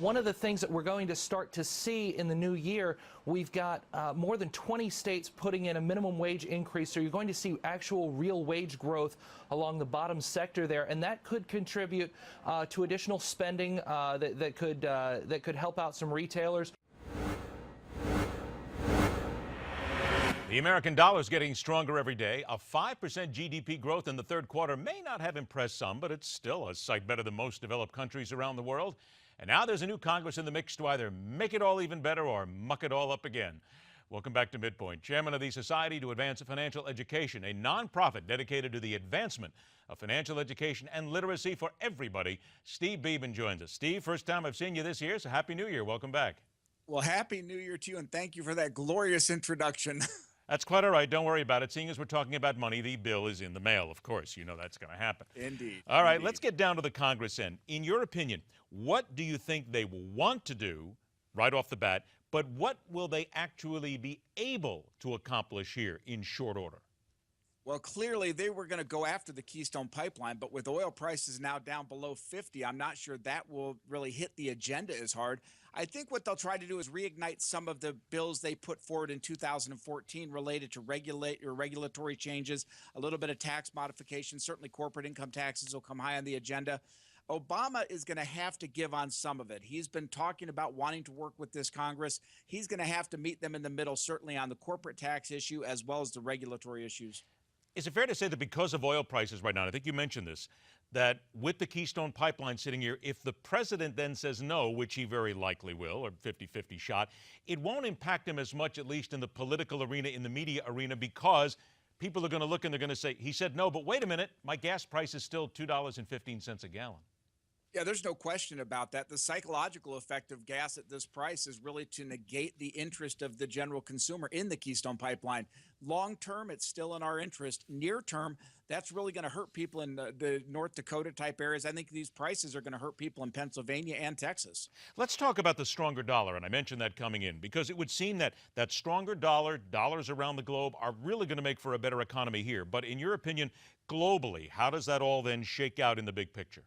one of the things that we're going to start to see in the new year, we've got more than 20 states putting in a minimum wage increase. So you're going to see actual real wage growth along the bottom sector there, and that could contribute to additional spending that could help out some retailers. The American dollar is getting stronger every day. A 5% GDP growth in the third quarter may not have impressed some, but it's still a sight better than most developed countries around the world. And now there's a new Congress in the mix to either make it all even better or muck it all up again. Welcome back to MidPoint. Chairman of the Society to Advance Financial Education, a nonprofit dedicated to the advancement of financial education and literacy for everybody, Steve Beaman joins us. Steve, first time I've seen you this year, so Happy New Year. Welcome back. Well, Happy New Year to you, and thank you for that glorious introduction. That's quite all right. Don't worry about it. Seeing as we're talking about money, the bill is in the mail, of course. You know that's going to happen. Indeed. All right, indeed. Let's get down to the Congress end. In your opinion, what do you think they will want to do right off the bat, but what will they actually be able to accomplish here in short order? Well, clearly they were going to go after the Keystone Pipeline, but with oil prices now down below 50, I'm not sure that will really hit the agenda as hard. I think what they'll try to do is reignite some of the bills they put forward in 2014 related to regulatory changes, a little bit of tax modification. Certainly corporate income taxes will come high on the agenda. Obama is going to have to give on some of it. He's been talking about wanting to work with this Congress. He's going to have to meet them in the middle, certainly on the corporate tax issue as well as the regulatory issues. Is it fair to say that because of oil prices right now, I think you mentioned this, that with the Keystone Pipeline sitting here, if the president then says no, which he very likely will, or 50-50 shot, it won't impact him as much, at least in the political arena, in the media arena, because people are going to look and they're going to say, he said no, but wait a minute, my gas price is still $2.15 a gallon. Yeah, there's no question about that. The psychological effect of gas at this price is really to negate the interest of the general consumer in the Keystone Pipeline. Long term, it's still in our interest. Near term, that's really going to hurt people in the North Dakota type areas. I think these prices are going to hurt people in Pennsylvania and Texas. Let's talk about the stronger dollar, and I mentioned that coming in, because it would seem that that stronger dollar, dollars around the globe, are really going to make for a better economy here. But in your opinion, globally, how does that all then shake out in the big picture?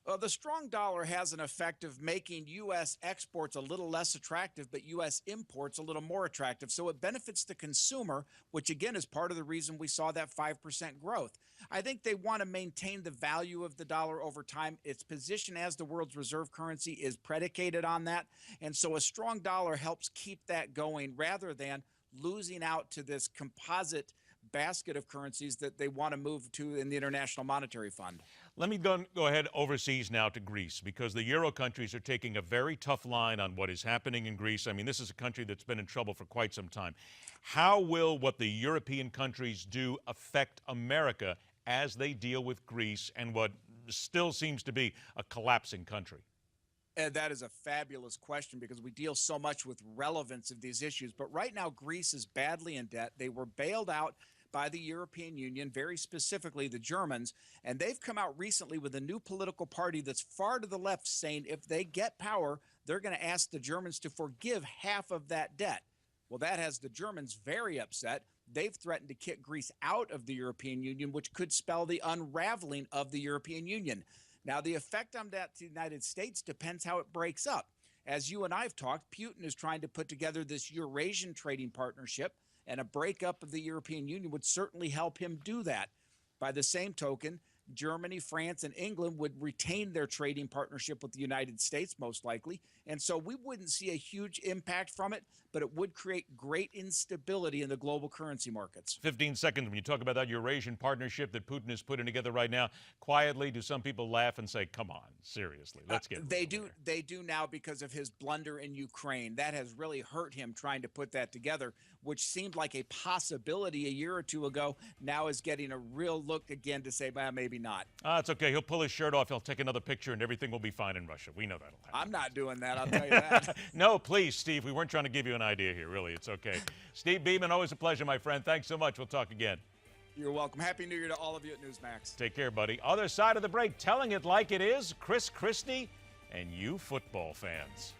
Well, the strong dollar has an effect of making U.S. exports a little less attractive, but U.S. imports a little more attractive. So it benefits the consumer, which again is part of the reason we saw that 5% growth. I think they want to maintain the value of the dollar over time. Its position as the world's reserve currency is predicated on that. And so a strong dollar helps keep that going rather than losing out to this composite basket of currencies that they want to move to in the International Monetary Fund. Let me go ahead overseas now to Greece, because the Euro countries are taking a very tough line on what is happening in Greece. I mean, this is a country that's been in trouble for quite some time. How will what the European countries do affect America as they deal with Greece and what still seems to be a collapsing country? And that is a fabulous question because we deal so much with relevance of these issues. But right now, Greece is badly in debt. They were bailed out by the European Union, very specifically the Germans, and they've come out recently with a new political party that's far to the left saying if they get power, they're going to ask the Germans to forgive half of that debt. Well, that has the Germans very upset. They've threatened to kick Greece out of the European Union, which could spell the unraveling of the European Union. Now, the effect on that to the United States depends how it breaks up. As you and I have talked, Putin is trying to put together this Eurasian trading partnership, and a breakup of the European Union would certainly help him do that. By the same token, Germany, France, and England would retain their trading partnership with the United States, most likely. And so we wouldn't see a huge impact from it, but it would create great instability in the global currency markets. 15 seconds. When you talk about that Eurasian partnership that Putin is putting together right now, quietly, do some people laugh and say, come on, seriously, let's get They do now because of his blunder in Ukraine. That has really hurt him trying to put that together, which seemed like a possibility a year or two ago, now is getting a real look again to say, well, maybe not. It's okay. He'll pull his shirt off. He'll take another picture, and everything will be fine in Russia. We know that'll happen. I'm not doing that, I'll tell you that. No, please, Steve. We weren't trying to give you an idea here, really. It's okay. Steve Beaman, always a pleasure, my friend. Thanks so much. We'll talk again. You're welcome. Happy New Year to all of you at Newsmax. Take care, buddy. Other side of the break, telling it like it is, Chris Christie and you football fans.